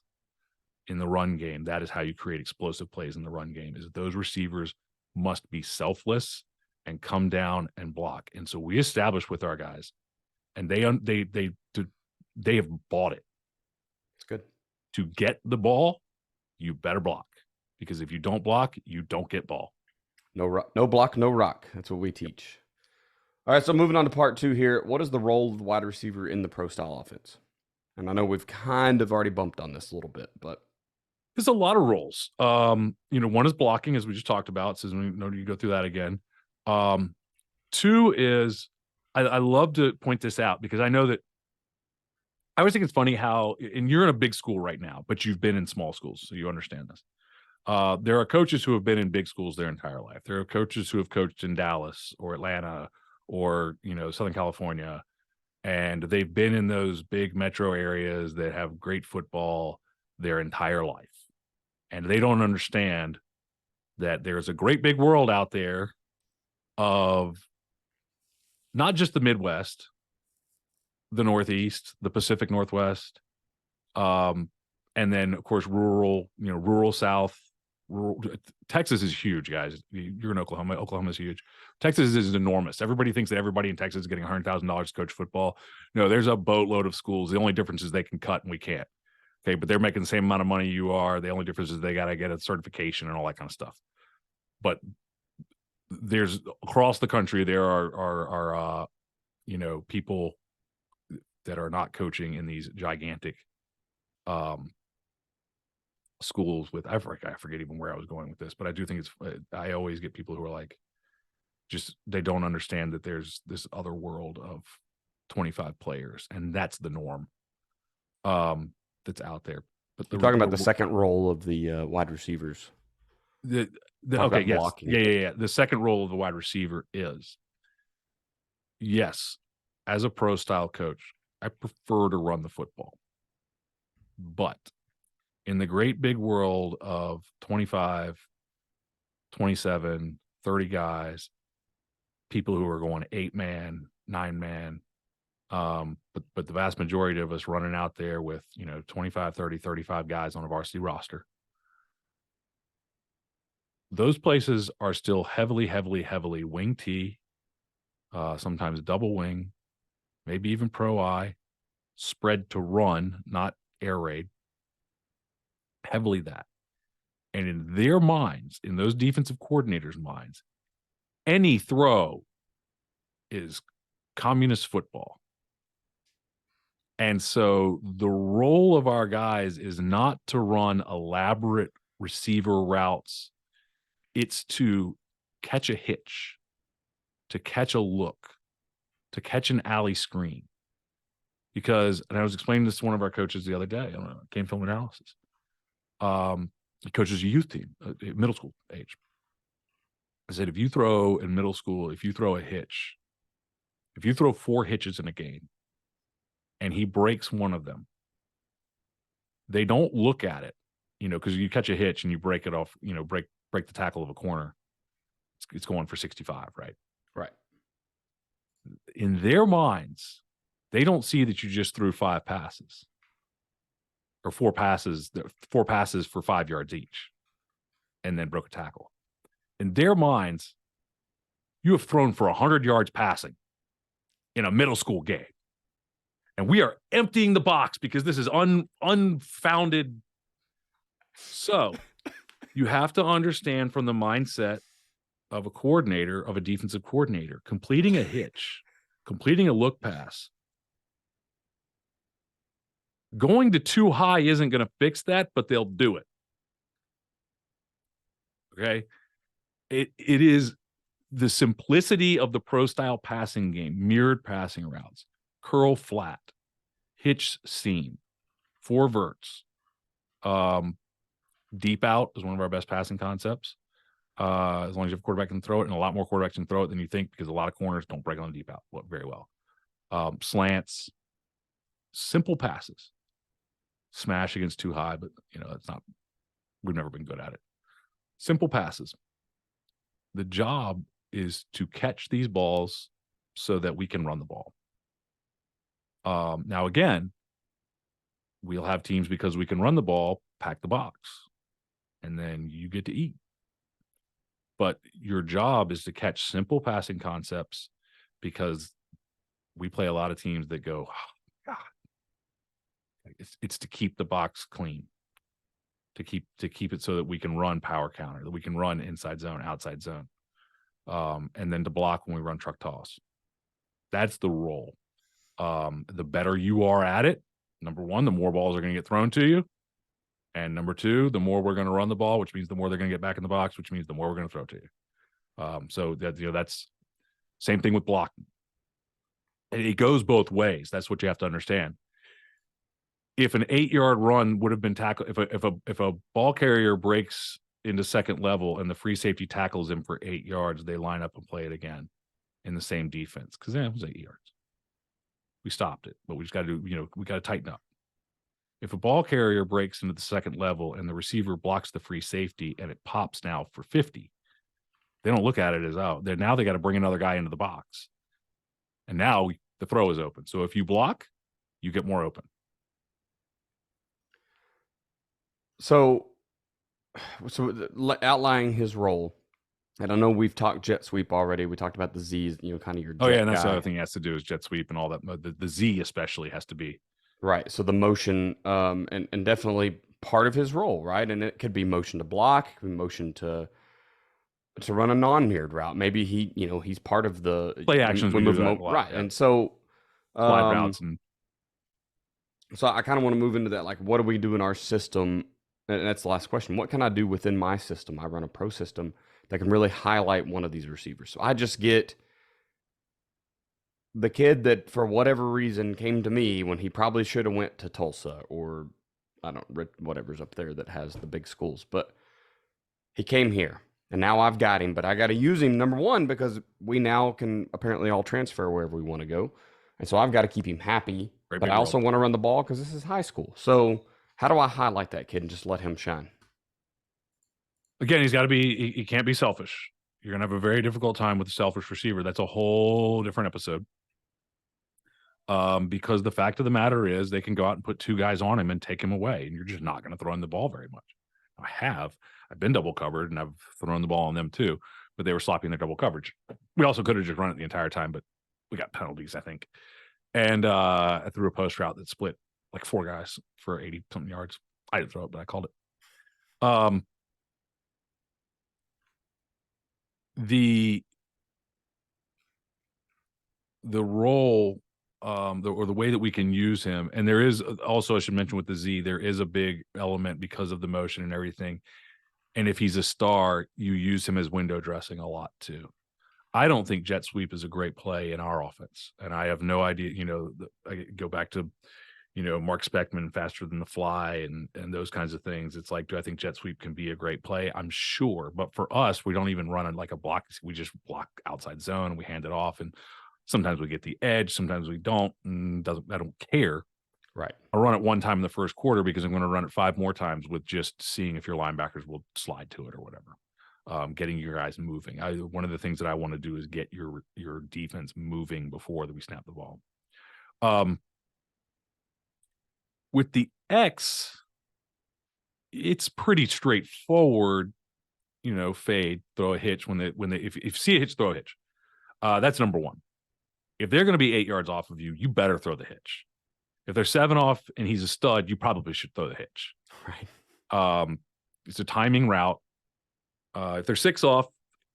in the run game, that is how you create explosive plays in the run game, is those receivers must be selfless and come down and block. And so we establish with our guys, and they have bought it. It's good. To get the ball, you better block, because if you don't block, you don't get ball. No block, no rock. That's what we teach. All right, so moving on to part two here. What is the role of the wide receiver in the pro style offense? And I know we've kind of already bumped on this a little bit, but There's a lot of roles. One is blocking, as we just talked about. So no need to go through that again. Two is I love to point this out because I know that I always think it's funny how, and you're in a big school right now, but you've been in small schools, so you understand this. There are coaches who have been in big schools their entire life. There are coaches who have coached in Dallas or Atlanta or Southern California, and they've been in those big metro areas that have great football their entire life, and they don't understand that there's a great big world out there of not just the Midwest, the Northeast, the Pacific Northwest, and then of course rural South. Texas is huge, guys. You're in Oklahoma. Oklahoma is huge. Texas is enormous. Everybody thinks that everybody in Texas is getting $100,000 to coach football. No, there's a boatload of schools. The only difference is they can cut and we can't. Okay, but they're making the same amount of money you are. The only difference is they got to get a certification and all that kind of stuff. But there's across the country there are people that are not coaching in these gigantic schools with I forget even where I was going with this, but I do think I always get people who are like, just they don't understand that there's this other world of 25 players and that's the norm that's out there. But you're talking about the second role of the wide receivers. Okay, yes, blocking. yeah. The second role of the wide receiver is, yes, as a pro style coach, I prefer to run the football, but in the great big world of 25, 27, 30 guys, people who are going 8-man, 9-man, but the vast majority of us running out there with 25, 30, 35 guys on a varsity roster, those places are still heavily wing T, sometimes double wing, maybe even pro I, spread to run, not air raid, heavily that. And in their minds, in those defensive coordinators' minds, any throw is communist football. And so the role of our guys is not to run elaborate receiver routes. It's to catch a hitch, to catch a look, to catch an alley screen. Because, and I was explaining this to one of our coaches the other day on a game film analysis. He coaches a youth team, middle school age. I said, if you throw in middle school, if you throw a hitch, if you throw 4 hitches in a game and he breaks one of them, they don't look at it, because you catch a hitch and you break it off, break the tackle of a corner. It's going for 65, right? Right. In their minds, they don't see that you just threw 5 passes or 4 passes for 5 yards each and then broke a tackle. In their minds, you have thrown for 100 yards passing in a middle school game. And we are emptying the box because this is unfounded. So you have to understand from the mindset of a coordinator, of a defensive coordinator, completing a hitch, completing a look pass, going to too high isn't going to fix that, but they'll do it. Okay. It is the simplicity of the pro style passing game, mirrored passing routes, curl flat, hitch seam, 4 verts, deep out is one of our best passing concepts. As long as you have a quarterback can throw it, and a lot more quarterbacks can throw it than you think, because a lot of corners don't break on the deep out very well. Slants, simple passes, smash against too high, but it's not. We've never been good at it. Simple passes. The job is to catch these balls so that we can run the ball. Now, again, we'll have teams, because we can run the ball, pack the box, and then you get to eat. But your job is to catch simple passing concepts, because we play a lot of teams that go, oh, God. It's to keep the box clean, to keep it so that we can run power counter, that we can run inside zone, outside zone, and then to block when we run truck toss. That's the role. The better you are at it, number one, the more balls are going to get thrown to you. And number two, the more we're going to run the ball, which means the more they're going to get back in the box, which means the more we're going to throw to you. So that, that's same thing with blocking. It goes both ways. That's what you have to understand. If an 8-yard run would have been tackled, if a ball carrier breaks into second level and the free safety tackles him for 8 yards, they line up and play it again in the same defense because it was 8 yards. We stopped it, but we just got to do, we got to tighten up. If a ball carrier breaks into the second level and the receiver blocks the free safety and it pops now for 50, they don't look at it as out. Now they got to bring another guy into the box. And now the throw is open. So if you block, you get more open. So outlining his role, and I know we've talked jet sweep already. We talked about the Z's, kind of your jet and that's guy. the other thing he has to do is jet sweep and all that. The Z especially has to be. Right. So the motion, and definitely part of his role, right? And it could be motion to block, it could be motion to run a non-mirrored route. Maybe he's part of the Play actions. We do that a lot, right. yeah. And so slide routes and. So I kind of want to move into that. Like, what do we do in our system? And that's the last question. What can I do within my system? I run a pro system that can really highlight one of these receivers. So I just get the kid that, for whatever reason, came to me when he probably should have went to Tulsa or whatever's up there that has the big schools. But he came here, and now I've got him. But I got to use him, number one, because we now can apparently all transfer wherever we want to go. And so I've got to keep him happy. But I also want to run the ball because this is high school. So how do I highlight that kid and just let him shine? Again, he can't be selfish. You're going to have a very difficult time with a selfish receiver. That's a whole different episode. Because the fact of the matter is they can go out and put 2 guys on him and take him away, and you're just not going to throw in the ball very much. I've been double covered, and I've thrown the ball on them too, but they were sloppy in their double coverage. We also could have just run it the entire time, but we got penalties, I think. And I threw a post route that split like 4 guys for 80-something yards. I didn't throw it, but I called it. The role or the way that we can use him, and there is also, I should mention with the Z, there is a big element because of the motion and everything. And if he's a star, you use him as window dressing a lot too. I don't think jet sweep is a great play in our offense, and I have no idea. I go back to Mark Speckman, faster than the fly, and those kinds of things. It's like, do I think jet sweep can be a great play? I'm sure, but for us, we don't even run it like a block. We just block outside zone and we hand it off, and sometimes we get the edge, sometimes we don't. I don't care. Right. I'll run it one time in the first quarter because I'm going to run it 5 more times with just seeing if your linebackers will slide to it or whatever. Getting your guys moving. One of the things that I want to do is get your defense moving before that we snap the ball. With the X, it's pretty straightforward. Fade, throw a hitch if you see a hitch, throw a hitch. That's number one. If they're going to be 8 yards off of you, you better throw the hitch. If they're 7 off and he's a stud, you probably should throw the hitch. Right. It's a timing route. If they're 6 off,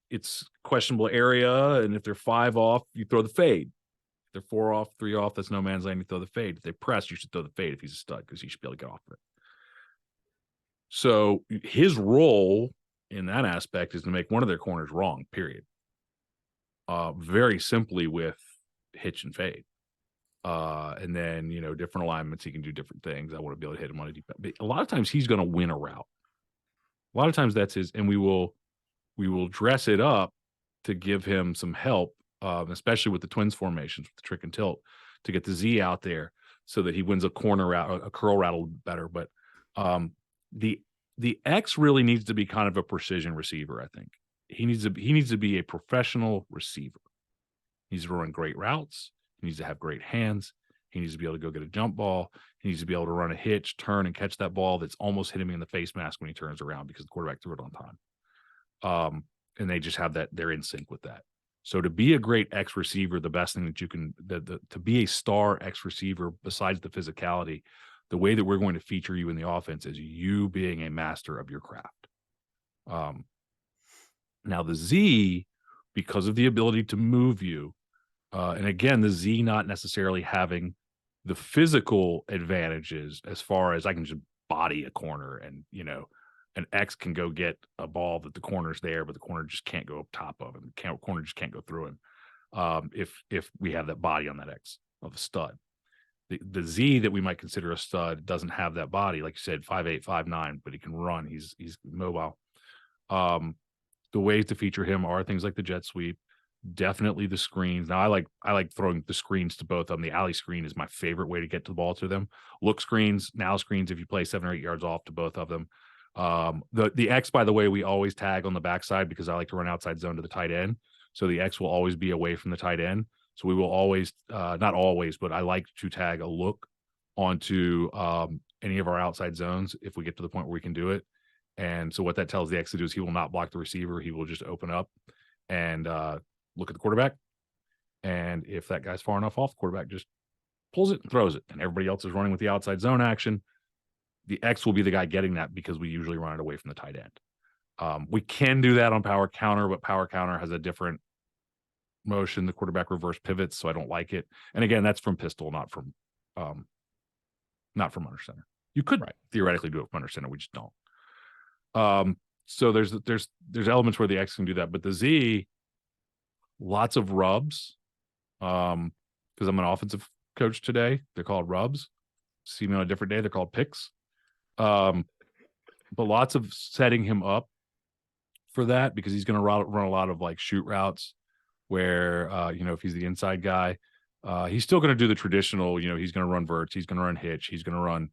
it's questionable area. And if they're 5 off, you throw the fade. If they're 4 off, 3 off, that's no man's land, you throw the fade. If they press, you should throw the fade if he's a stud because he should be able to get off of it. So his role in that aspect is to make one of their corners wrong, period. Very simply with hitch and fade. And then, different alignments, he can do different things. I want to be able to hit him on a deep, but a lot of times he's going to win a route. A lot of times that's his, and we will dress it up to give him some help, especially with the twins formations, with the trick and tilt, to get the Z out there so that he wins a corner route, a curl route a little better. But the X really needs to be kind of a precision receiver. I think he needs to be a professional receiver. He needs to run great routes. He needs to have great hands. He needs to be able to go get a jump ball. He needs to be able to run a hitch, turn, and catch that ball that's almost hitting him in the face mask when he turns around because the quarterback threw it on time. And they just have that, they're in sync with that. So to be a great X receiver, the best thing that you can, to be a star X receiver, besides the physicality, the way that we're going to feature you in the offense is you being a master of your craft. Now the Z, because of the ability to move you, And again, the Z not necessarily having the physical advantages as far as I can just body a corner and, an X can go get a ball that the corner's there, but the corner just can't go up top of him. Corner just can't go through him. If we have that body on that X of a stud. The Z that we might consider a stud doesn't have that body, like you said, 5'8", 5'9", but he can run. He's mobile. Um, the ways to feature him are things like the jet sweep, definitely the screens. Now I like throwing the screens to both of them. The alley screen is my favorite way to get to the ball to them. Look screens, now screens if you play 7 or 8 yards off to both of them. The X, by the way, we always tag on the backside because I like to run outside zone to the tight end. So the X will always be away from the tight end. So we will always, not always, but I like to tag a look onto any of our outside zones if we get to the point where we can do it. And so what that tells the X to do is he will not block the receiver. He will just open up and look at the quarterback. And if that guy's far enough off, the quarterback just pulls it and throws it. And everybody else is running with the outside zone action. The X will be the guy getting that because we usually run it away from the tight end. We can do that on power counter, but power counter has a different motion. The quarterback reverse pivots, so I don't like it. And again, that's from pistol, um, not from under center. You could theoretically do it from under center. We just don't. So there's elements where the X can do that, but the Z, lots of rubs. Because I'm an offensive coach today. They're called rubs. See me on a different day, they're called picks. But lots of setting him up for that because he's going to run a lot of like shoot routes where if he's the inside guy, he's still going to do the traditional. He's going to run verts, he's going to run hitch, he's going to run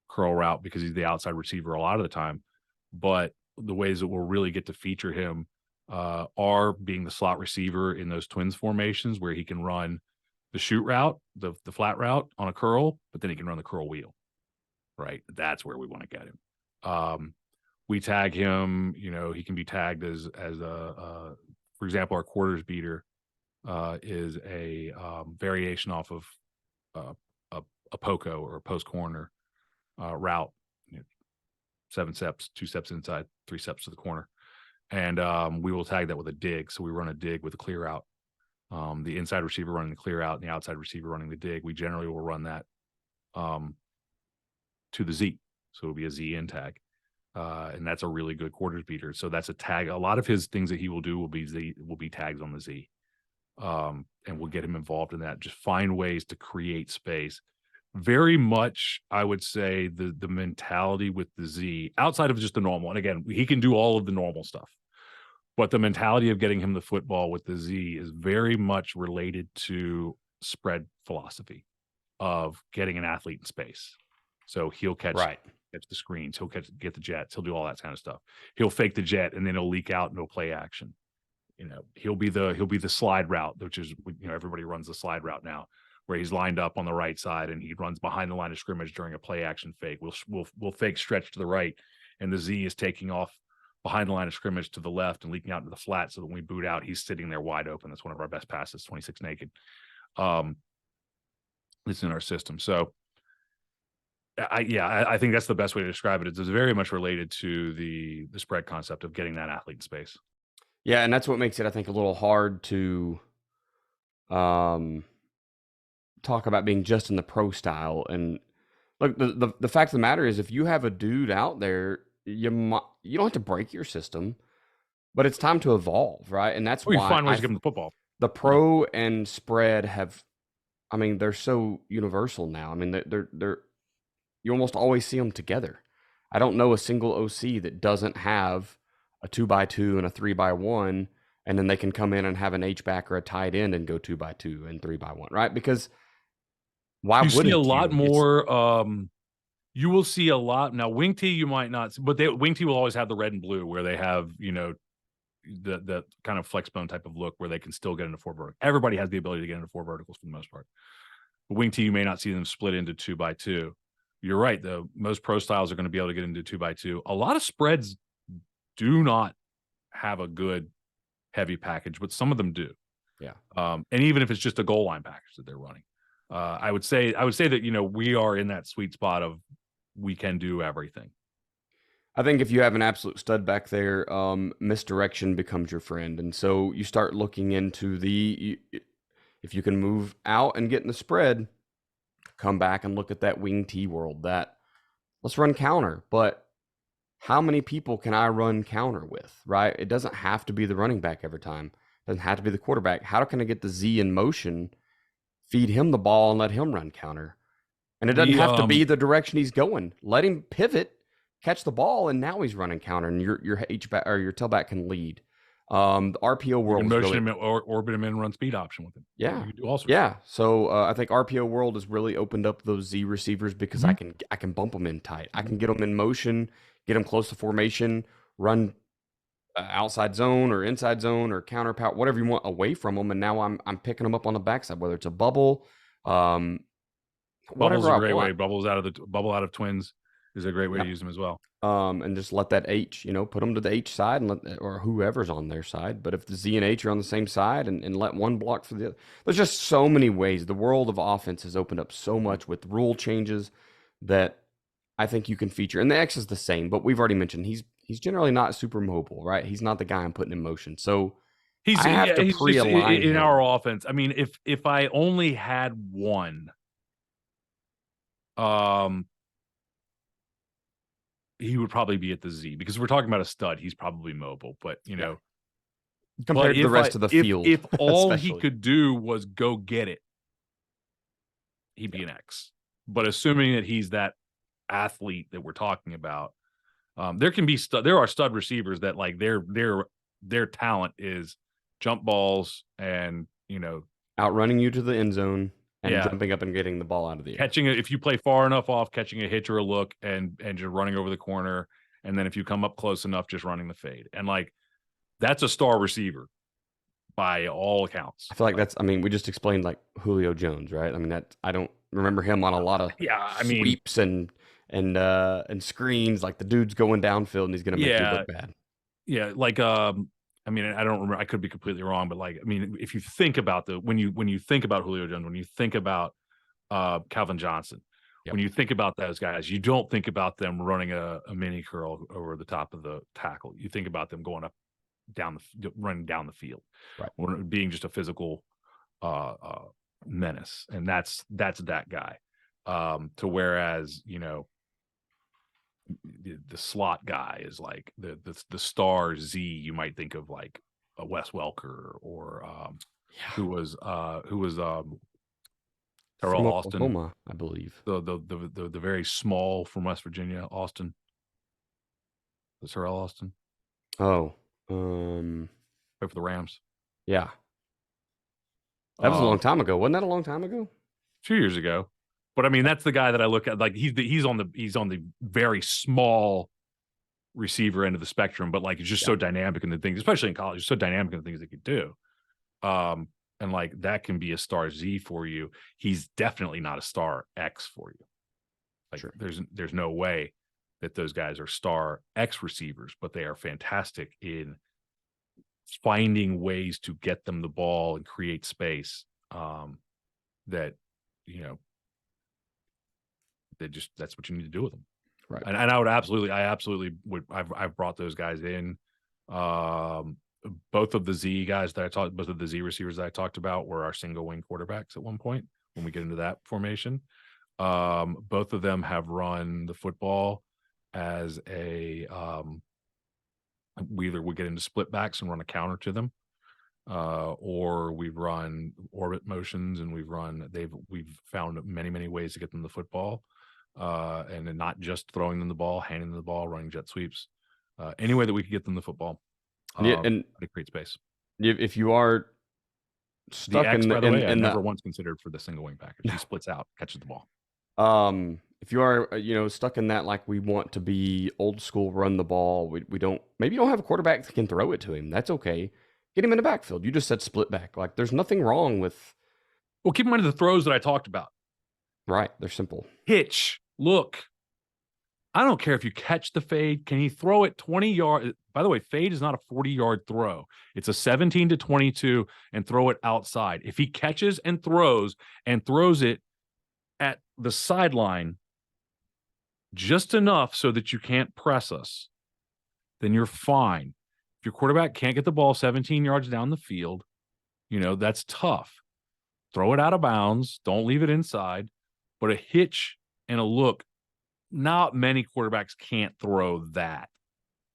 curl route because he's the outside receiver a lot of the time. But the ways that we'll really get to feature him are being the slot receiver in those twins formations where he can run the shoot route, the flat route on a curl, but then he can run the curl wheel, right? That's where we want to get him. We tag him, he can be tagged as for example, our quarters beater is a variation off of a poco or a post corner route. 7 steps, 2 steps inside, 3 steps to the corner. And we will tag that with a dig. So we run a dig with a clear out. The inside receiver running the clear out and the outside receiver running the dig. We generally will run that to the Z. So it'll be a Z in tag. And that's a really good quarters beater. So that's a tag. A lot of his things that he will do will be tags on the Z. And we'll get him involved in that. Just find ways to create space. Very much, I would say the mentality with the Z outside of just the normal. And again, he can do all of the normal stuff, but the mentality of getting him the football with the Z is very much related to spread philosophy of getting an athlete in space. So he'll catch the screens, he'll get the jets, he'll do all that kind of stuff. He'll fake the jet and then he'll leak out and he'll play action. He'll be the slide route, which is everybody runs the slide route now, where he's lined up on the right side and he runs behind the line of scrimmage during a play action fake. We'll fake stretch to the right, and the Z is taking off behind the line of scrimmage to the left and leaking out into the flat. So that when we boot out, he's sitting there wide open. That's one of our best passes, 26 naked. It's in our system. So I think that's the best way to describe it. It's very much related to the spread concept of getting that athlete in space. Yeah, and that's what makes it, I think, a little hard to talk about being just in the pro style. And look, the fact of the matter is, if you have a dude out there, you don't have to break your system, but it's time to evolve, right? And that's We why find ways to give him the football. The pro and spread have, I mean, they're so universal now. I mean, they're you almost always see them together. I don't know a single OC that doesn't have a 2x2 and a 3x1, and then they can come in and have an H-back or a tight end and go 2x2 and 3x1, right? Because why wouldn't you? See a lot more. You will see a lot now. Wing T, you might not, but Wing T will always have the red and blue, where they have the kind of flex bone type of look, where they can still get into 4 verticals. Everybody has the ability to get into 4 verticals for the most part. But Wing T, you may not see them split into 2x2. You're right, though. Most pro styles are going to be able to get into 2x2. A lot of spreads do not have a good heavy package, but some of them do. Yeah. And even if it's just a goal line package that they're running, I would say that we are in that sweet spot of we can do everything. I think if you have an absolute stud back there, misdirection becomes your friend, and so you start looking into If you can move out and get in the spread, come back and look at that wing T world. That let's run counter, but how many people can I run counter with, right? It doesn't have to be the running back every time. It doesn't have to be the quarterback. How can I get the Z in motion, feed him the ball, and let him run counter? And it doesn't We have to be the direction he's going. Let him pivot, catch the ball, and now he's running counter, and your H back or your tailback can lead. The RPO you world can is motion really him or orbit him and run speed option with him. yeah. You can do all sorts. Yeah. So I think RPO world has really opened up those Z receivers because I can bump them in tight. I can get them in motion, get them close to formation, run outside zone or inside zone or counter power, whatever you want away from them. And now I'm picking them up on the backside, whether it's a bubble, Bubble's whatever a I great want. way. Bubble out of twins is a great way Yeah. to use them as well. And just let that H, put them to the H side and or whoever's on their side. But if the Z and H are on the same side and let one block for the other, there's just so many ways. The world of offense has opened up so much with rule changes that I think you can feature. And the X is the same, but we've already mentioned he's generally not super mobile, right? He's not the guy I'm putting in motion. So I have to He's just pre-align in him. our offense. I mean, if I only had one, he would probably be at the Z because we're talking about a stud. He's probably mobile, but Compared to the rest of the field, if all he especially. could do was go get it, he'd be an X. But assuming that he's that athlete that we're talking about, there are stud receivers that like their talent is jump balls and Outrunning you to the end zone and jumping up and getting the ball out of the air. catching it if you play far enough off, catching a hitch or a look and just running over the corner, and then if you come up close enough, just running the fade. And like that's a star receiver by all accounts. I feel like we just explained like Julio Jones, right? I mean I don't remember him on a lot of sweeps and screens. Like the dude's going downfield and he's gonna make you look bad. Yeah, like I mean, I don't remember. I could be completely wrong, but like, I mean, if you think about when you think about Julio Jones, when you think about Calvin Johnson, when you think about those guys, you don't think about them running a mini curl over the top of the tackle. You think about them going up running down the field, right? Or being just a physical menace, and that's that guy. To whereas the slot guy is like the star Z. You might think of like a Wes Welker or who was Terrell Austin, Oklahoma, I believe. The very small from West Virginia, Austin. Was Terrell Austin? Oh, play for the Rams. Yeah, that was a long time ago. Wasn't that a long time ago? 2 years ago. But I mean, that's the guy that I look at. Like he's on the very small receiver end of the spectrum, but like it's just so dynamic in the things, especially in college, so dynamic in the things they could do. And like that can be a star Z for you. He's definitely not a star X for you. Like there's no way that those guys are star X receivers, but they are fantastic in finding ways to get them the ball and create space. That that's what you need to do with them. Right. And I absolutely would. I've brought those guys in. Both of the Z guys that both of the Z receivers that I talked about were our single wing quarterbacks at one point when we get into that formation. Both of them have run the football as we either would get into split backs and run a counter to them, or we've run orbit motions and we've found many ways to get them the football, and not just throwing them the ball, handing them the ball, running jet sweeps, any way that we could get them the football. And to create space. If you are stuck X, in by the way, I never once considered for the single wing package. He splits out, catches the ball. If you are stuck in that, like we want to be old school, run the ball. We don't have a quarterback that can throw it to him. That's okay. Get him in the backfield. You just said split back. Like there's nothing wrong with. Well, keep in mind the throws that I talked about. Right, they're simple. Hitch, look. I don't care if you catch the fade. Can he throw it 20 yards? By the way, fade is not a 40-yard throw. It's a 17 to 22 and throw it outside. If he catches and throws it at the sideline just enough so that you can't press us, then you're fine. If your quarterback can't get the ball 17 yards down the field, that's tough. throw it out of bounds. Don't leave it inside. But a hitch and a look, not many quarterbacks can't throw that,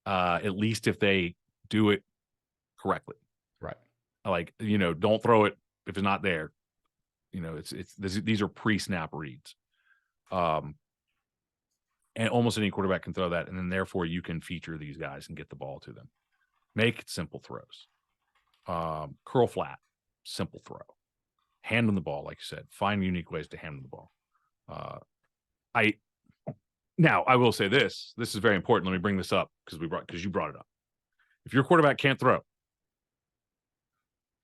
at least if they do it correctly. Right. Like, don't throw it if it's not there. These are pre-snap reads. And almost any quarterback can throw that, and then therefore you can feature these guys and get the ball to them. Make simple throws. Curl flat, simple throw. Hand them the ball, like you said. Find unique ways to hand them the ball. Now I will say this. This is very important. Let me bring this up because you brought it up. If your quarterback can't throw,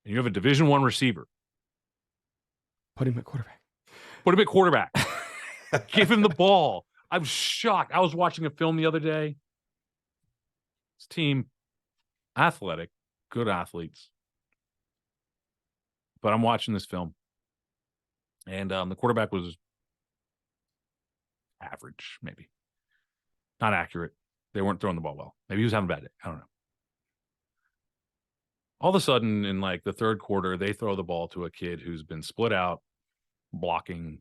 and you have a Division I receiver, Put him at quarterback. Put him at quarterback. Give him the ball. I was shocked. I was watching a film the other day. This team, athletic, good athletes. But I'm watching this film. And the quarterback was average, maybe. Not accurate. They weren't throwing the ball well. Maybe he was having a bad day. I don't know. All of a sudden, in like the third quarter, they throw the ball to a kid who's been split out, blocking,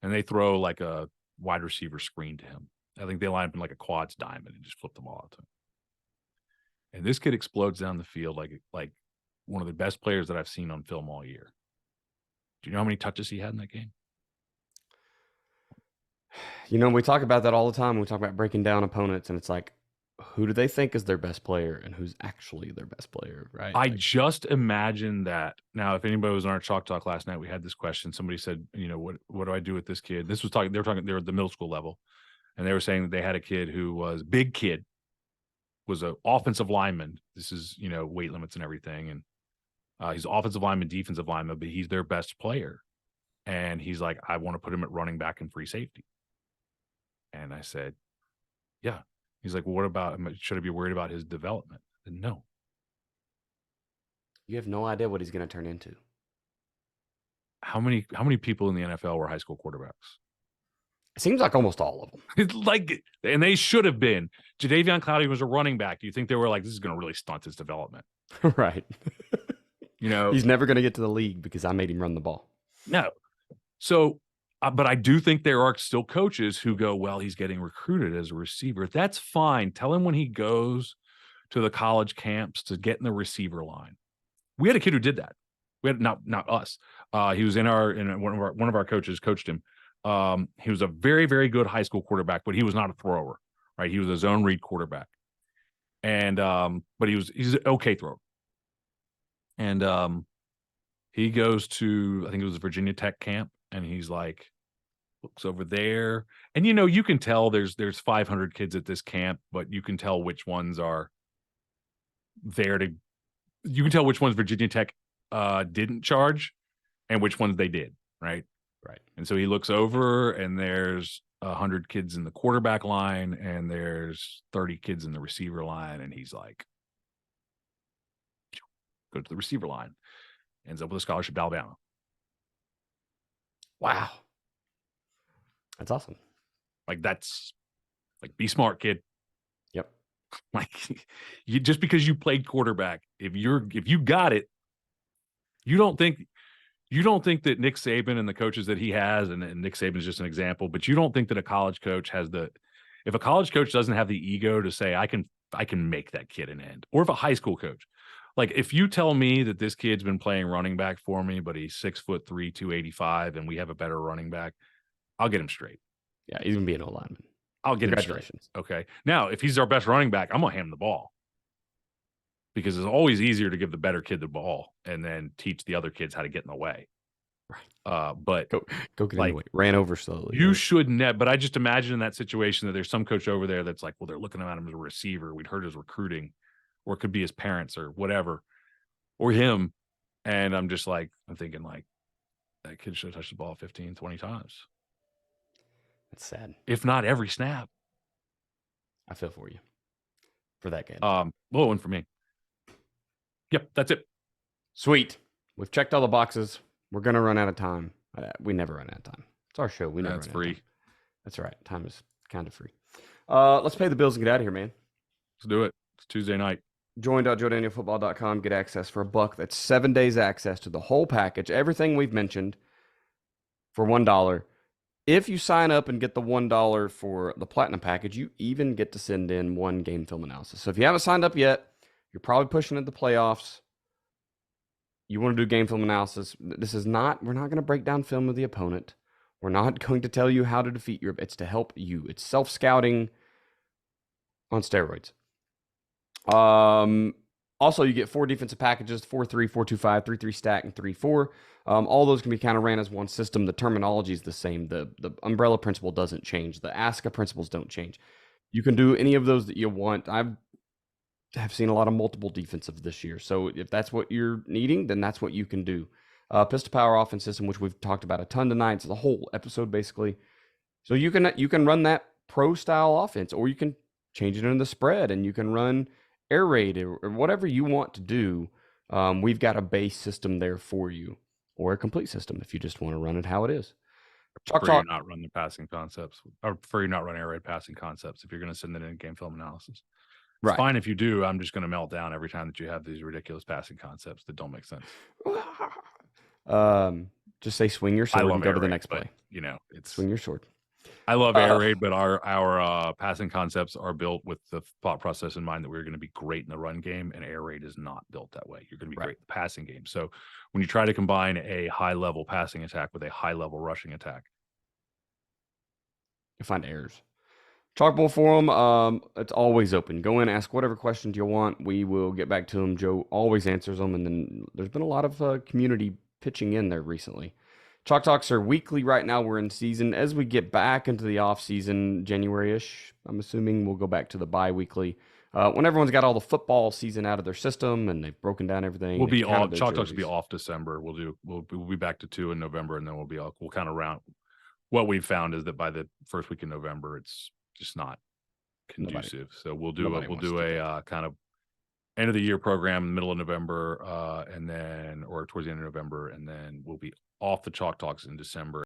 and they throw like a wide receiver screen to him. I think they line up in like a quads diamond and just flip the ball out to him. And this kid explodes down the field like one of the best players that I've seen on film all year. Do you know how many touches he had in that game? We talk about that all the time. We talk about breaking down opponents, and it's like, who do they think is their best player and who's actually their best player, right? I just imagine that. Now, if anybody was on our Chalk Talk last night, we had this question. Somebody said, what do I do with this kid? They were at the middle school level, and they were saying that they had a kid who was big kid, was an offensive lineman. This is, weight limits and everything. And he's offensive lineman, defensive lineman, but he's their best player. And he's like, I want to put him at running back and free safety. And I said, yeah. He's like, well, what about him? Should I be worried about his development? I said, no. You have no idea what he's going to turn into. How many people in the NFL were high school quarterbacks? It seems like almost all of them. It's and they should have been. Jadeveon Clowney was a running back. Do you think they were like, this is going to really stunt his development? Right. He's never going to get to the league because I made him run the ball. No. So, but I do think there are still coaches who go, well, he's getting recruited as a receiver. That's fine. Tell him when he goes to the college camps to get in the receiver line. We had a kid who did that. We had not us. He was one of our coaches coached him. He was a very, very good high school quarterback, but he was not a thrower, right? He was a zone read quarterback. And but he's an okay thrower. And he goes to, I think it was a Virginia Tech camp, and he's like, looks over there. And you can tell there's 500 kids at this camp, but you can tell which ones are there to, you can tell which ones Virginia Tech didn't charge and which ones they did, right? Right. And so he looks over, and there's 100 kids in the quarterback line, and there's 30 kids in the receiver line, and he's like, go to the receiver line. Ends up with a scholarship to Alabama. Wow. That's awesome. That's be smart, kid. Yep. You just because you played quarterback, if you got it, you don't think that Nick Saban and the coaches that he has, and Nick Saban is just an example, but you don't think that a college coach if a college coach doesn't have the ego to say, I can make that kid an end, or if a high school coach, like if you tell me that this kid's been playing running back for me, but he's 6'3", 285, and we have a better running back, I'll get him straight. Yeah, he's gonna be an O-lineman. I'll get him straight. Okay. Now, if he's our best running back, I'm gonna hand him the ball, because it's always easier to give the better kid the ball and then teach the other kids how to get in the way. Right. But go get in the way. Ran over slowly. You should net. But I just imagine in that situation that there's some coach over there that's like, well, they're looking at him as a receiver. We'd heard his recruiting, or it could be his parents or whatever, or him. And I'm thinking like, that kid should have touched the ball 15, 20 times. That's sad. If not every snap. I feel for you. For that kid. Low one for me. Yep, that's it. Sweet. We've checked all the boxes. We're going to run out of time. We never run out of time. It's our show. We never run out of time. That's free. That's right. Time is kind of free. Let's pay the bills and get out of here, man. Let's do it. It's Tuesday night. join.joedanielfootball.com, get access for $1. That's 7 days access to the whole package, everything we've mentioned for $1. If you sign up and get the $1 for the platinum package, you even get to send in one game film analysis. So if you haven't signed up yet, you're probably pushing at the playoffs. You want to do game film analysis. We're not going to break down film of the opponent. We're not going to tell you how to defeat your, it's to help you. It's self-scouting on steroids. Also, you get 4 defensive packages: 4-3, 4-2-5, 3-3 stack, and 3-4. All those can be kind of ran as one system. The terminology is the same. The umbrella principle doesn't change. The ASCA principles don't change. You can do any of those that you want. Have seen a lot of multiple defensive this year. So if that's what you're needing, then that's what you can do. Pistol power offense system, which we've talked about a ton tonight. It's the whole episode basically. So you can run that pro style offense, or you can change it into the spread, and you can run air raid or whatever you want to do. We've got a base system there for you, or a complete system if you just want to run it how it is. Chalk Prefer you talk. not run the passing concepts. I prefer you not run air raid passing concepts if you're going to send it in game film analysis. It's Right. fine if you do. I'm just going to melt down every time that you have these ridiculous passing concepts that don't make sense. Just say swing your I sword love and go air to the raid, next but play. it's Swing your sword. I love air raid, but our passing concepts are built with the thought process in mind that we're going to be great in the run game, and air raid is not built that way. You're going to be Right. great in the passing game. So when you try to combine a high level passing attack with a high level rushing attack, You find errors. Chalkboard forum, it's always open. Go in, ask whatever questions you want. We will get back to them. Joe always answers them, and then there's been a lot of community pitching in there recently. Chalk Talks are weekly right now. We're in season. As we get back into the off season, January-ish, I'm assuming we'll go back to the bi-weekly. When everyone's got all the football season out of their system and they've broken down everything, we'll they've be counted off. their Chalk Talks will be jerseys. off December. We'll be back to 2 in November, and then we'll kind of round. What we've found is that by the first week in November, it's just not conducive. So we'll do a kind of end of the year program, middle of November, and then or towards the end of November, and then we'll be off the Chalk Talks in December.